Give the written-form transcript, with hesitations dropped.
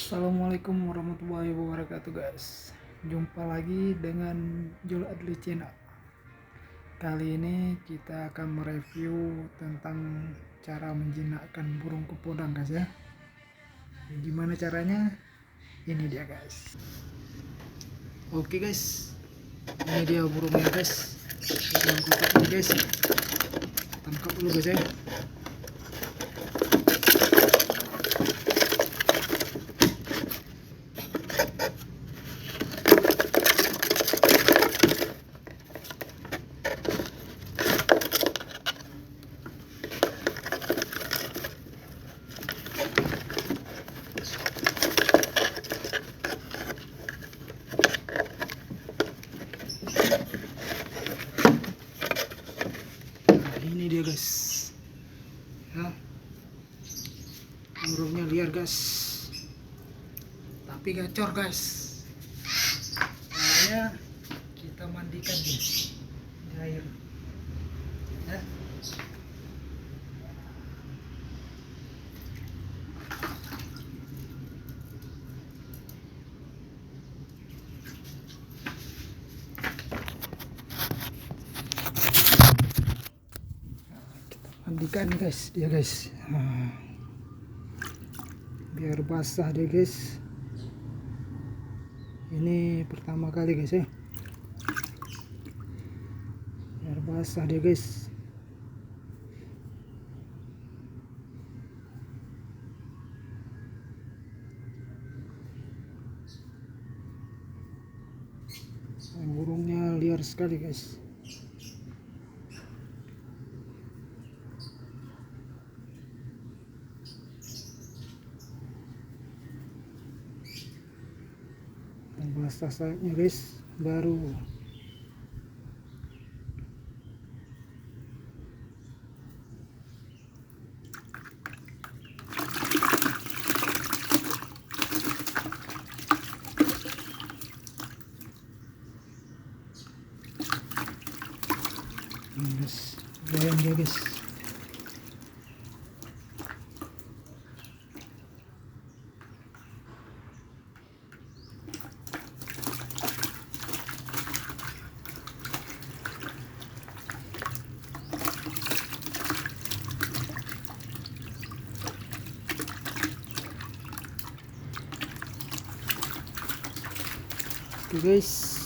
Assalamualaikum warahmatullahi wabarakatuh guys. Jumpa lagi dengan Jul Adli Channel. Kali ini kita akan mereview tentang cara menjinakkan burung kepodang guys ya. Gimana caranya? Ini dia guys. Oke guys, ini dia burungnya guys. Yang kotak ini guys. Tangkap dulu guys ya. Ini dia guys ya, burungnya liar guys, tapi gacor guys. Caranya kita mandikan di air ya. Mandikan guys dia guys, biar basah deh guys. Ini pertama kali guys ya, biar basah deh guys. Burungnya liar sekali guys. Basah sayapnya guys, baru guys, goyang dia guys. Oke guys,